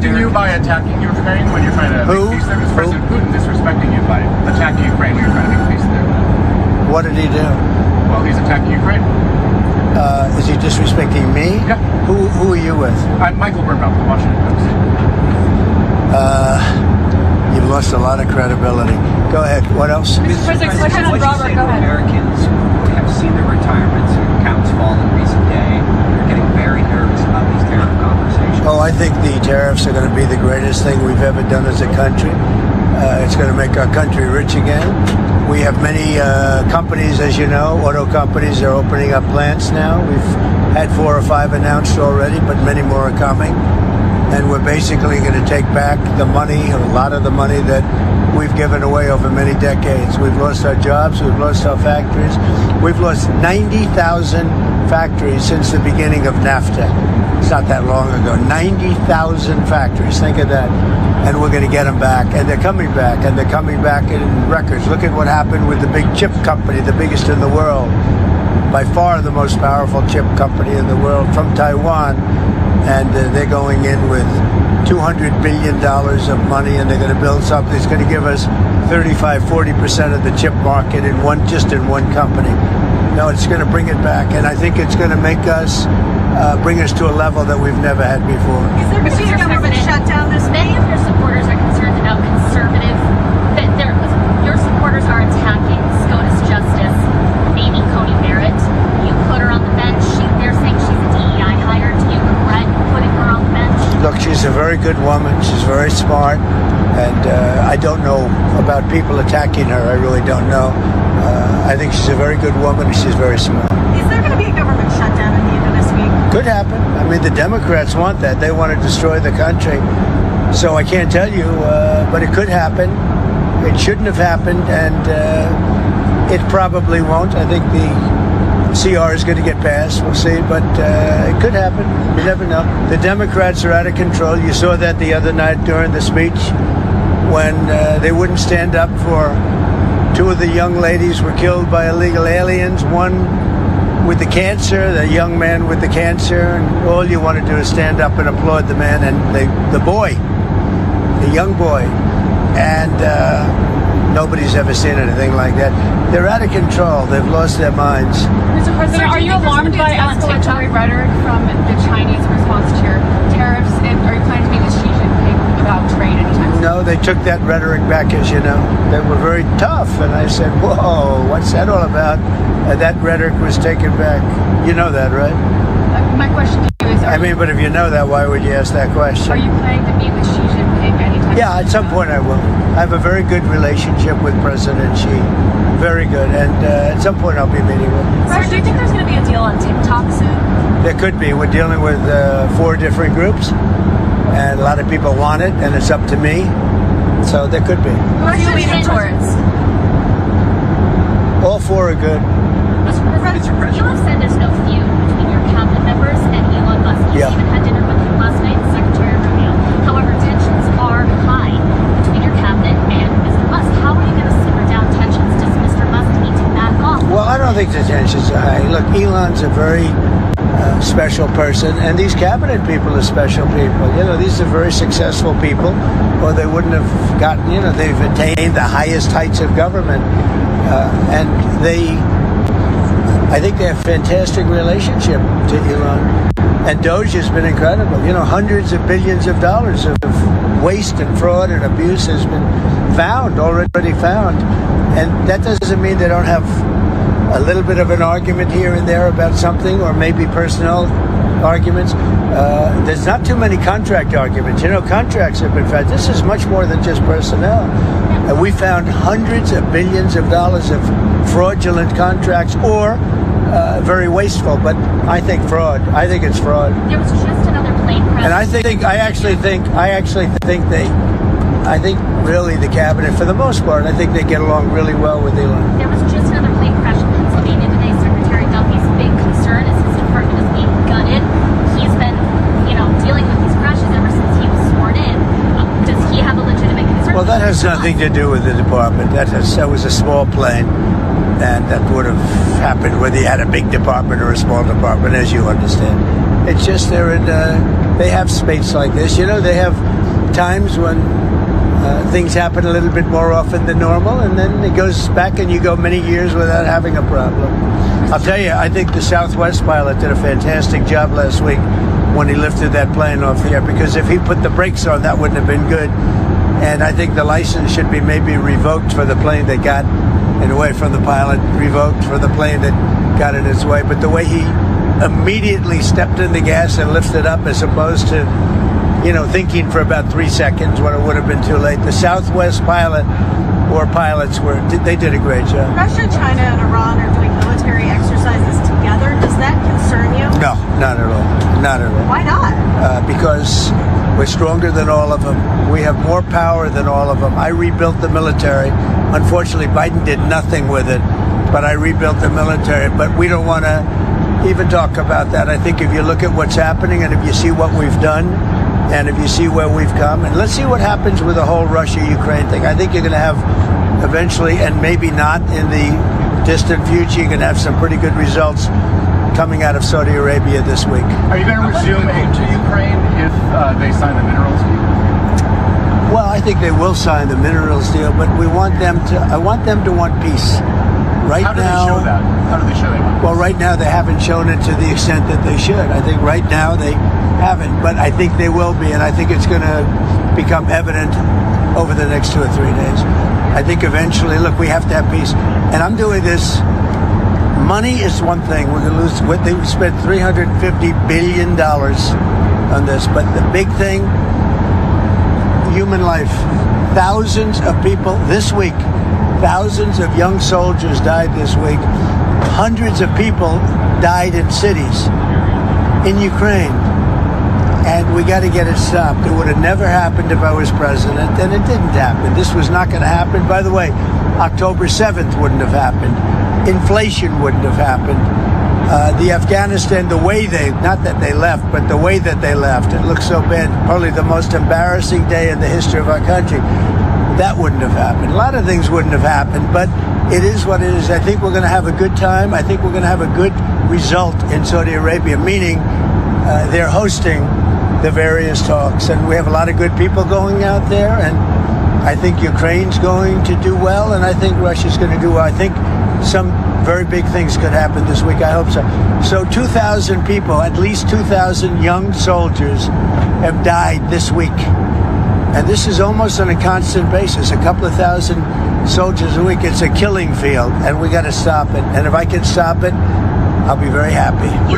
disrespecting you by attacking Ukraine when you're trying to make peace there? Is President Putin disrespecting you by attacking Ukraine when you're trying to make peace there? What did he do? Well, he's attacking Ukraine. Is he disrespecting me? Yeah. Who are you with? I'm Michael Burnbaum, the Washington D.C. You've lost a lot of credibility. Go ahead. What else? Mr. President, question on Robert. Go ahead. Americans who have seen their retirements accounts fall in recent day are getting very nervous about these tariff conversations. Oh, I think the tariffs are going to be the greatest thing we've ever done as a country. It's going to make our country rich again. We have many companies, as you know, auto companies are opening up plants now. We've had 4 or 5 announced already, but many more are coming. And we're basically going to take back the money, a lot of the money that we've given away over many decades. We've lost our jobs, we've lost our factories. We've lost 90,000 factories since the beginning of NAFTA. It's not that long ago. 90,000 factories, think of that. And we're going to get them back, and they're coming back, and they're coming back in records. Look at what happened with the big chip company, the biggest in the world, by far the most powerful chip company in the world, from Taiwan. And they're going in with $200 billion of money, and they're going to build something that's going to give us 35-40% of the chip market in one company. No, it's going to bring it back, and I think it's going to make us bring us to a level that we've never had before. Is there going to be a government shutdown this week? Many of your supporters are concerned about conservative. Your supporters are attacking SCOTUS Justice Amy Coney Barrett. You put her on the bench. They're saying she's a DEI hire. Do you regret putting her on the bench? Look, she's a very good woman. She's very smart. And I don't know about people attacking her. I really don't know. I think she's a very good woman. And she's very smart. Is there going to be a government shutdown at the end of this week? Could happen. I mean, the Democrats want that. They want to destroy the country. So I can't tell you, but it could happen. It shouldn't have happened, and it probably won't. I think the CR is going to get passed. We'll see, but it could happen. You never know. The Democrats are out of control. You saw that the other night during the speech when they wouldn't stand up for 2 of the young ladies were killed by illegal aliens. One with the cancer, the young man with the cancer, and all you want to do is stand up and applaud the man and the boy, the young boy. And nobody's ever seen anything like that. They're out of control. They've lost their minds. Mr. President, are you alarmed by escalatory rhetoric from the Chinese response to your tariffs? And are you planning to meet with Xi Jinping about trade anytime soon? No, they took that rhetoric back, as you know. They were very tough. And I said, whoa, what's that all about? And that rhetoric was taken back. You know that, right? My question to you is, but if you know that, why would you ask that question? are you planning to meet with Xi Jinping anytime soon? Yeah, at some point I will. I have a very good relationship with President Xi. Very good. And at some point I'll be meeting with him. Sir, do you think there's going to be a deal on TikTok soon? There could be. We're dealing with 4 different groups. And a lot of people want it, and it's up to me. So there could be. Who are you leaning towards? All 4 are good. Mr. President, you have said there's no feud between your cabinet members and Elon Musk. You Yeah. even had dinner with him last night, Secretary Rubio. However, tensions are high between your cabinet and Mr. Musk. How are you going to simmer down tensions? Does Mr. Musk need to back off? Well, I don't think the tensions are high. Look, Elon's a very special person, and these cabinet people are special people. These are very successful people, or they wouldn't have gotten, they've attained the highest heights of government. And I think they have a fantastic relationship to Elon. And DOGE has been incredible. Hundreds of billions of dollars of waste and fraud and abuse has been already found. And that doesn't mean they don't have a little bit of an argument here and there about something, or maybe personnel arguments. There's not too many contract arguments. Contracts have been found. This is much more than just personnel. We found hundreds of billions of dollars of fraudulent contracts, or very wasteful, but I think fraud. I think it's fraud. There was just another plane crash. And I think really the cabinet, for the most part, I think they get along really well with Elon. There was just another plane crash in Pennsylvania today. Secretary Duffy's big concern is his department is being gutted. He's been, dealing with these crashes ever since he was sworn in. Does he have a legitimate concern? Well, that has nothing to do with the department. That was a small plane, and that would have happened whether you had a big department or a small department, as you understand. It's just they're in they have space like this. You know, they have times when things happen a little bit more often than normal, and then it goes back and you go many years without having a problem. I'll tell you, I think the Southwest pilot did a fantastic job last week when he lifted that plane off the air, because if he put the brakes on, that wouldn't have been good. And I think the license should be maybe revoked for the plane that got in the way, from the pilot, revoked for the plane that got in its way. But the way he immediately stepped in the gas and lifted up, as opposed to, you know, thinking for about 3 seconds when it would have been too late. The Southwest pilot or pilots they did a great job. Russia, China, and Iran are doing military exercises together. Does that concern you? No, not at all. Not at all. Why not? Because we're stronger than all of them. We have more power than all of them. I rebuilt the military. Unfortunately, Biden did nothing with it, but I rebuilt the military. But we don't want to even talk about that. I think if you look at what's happening, and if you see what we've done, and if you see where we've come, and let's see what happens with the whole Russia-Ukraine thing. I think you're going to have eventually, and maybe not in the distant future, you're going to have some pretty good results coming out of Saudi Arabia this week. Are you going to resume aid to Ukraine if they sign the minerals deal? Well, I think they will sign the minerals deal, but I want them to want peace. Right How do now, they show that? How do they show they want peace? Well, right now they haven't shown it to the extent that they should. I think right now they haven't, but I think they will be, and I think it's going to become evident over the next 2 or 3 days. I think eventually, look, we have to have peace. And I'm doing this. Money is one thing. We're going to lose. We spent $350 billion on this, but the big thing, human life. Thousands of people this week. Thousands of young soldiers died this week. Hundreds of people died in cities in Ukraine. And we got to get it stopped. It would have never happened if I was president, and it didn't happen. This was not going to happen. By the way, October 7th wouldn't have happened. Inflation wouldn't have happened. The Afghanistan, the way not that they left, but the way that they left, it looks so bad. Probably the most embarrassing day in the history of our country. That wouldn't have happened. A lot of things wouldn't have happened, but it is what it is. I think we're going to have a good time. I think we're going to have a good result in Saudi Arabia, meaning they're hosting the various talks, and we have a lot of good people going out there, and I think Ukraine's going to do well, and I think Russia's going to do well. I think some very big things could happen this week. I hope so. So 2,000 people, at least 2,000 young soldiers have died this week. And this is almost on a constant basis, a couple of thousand soldiers a week. It's a killing field, and we got to stop it. And if I can stop it, I'll be very happy.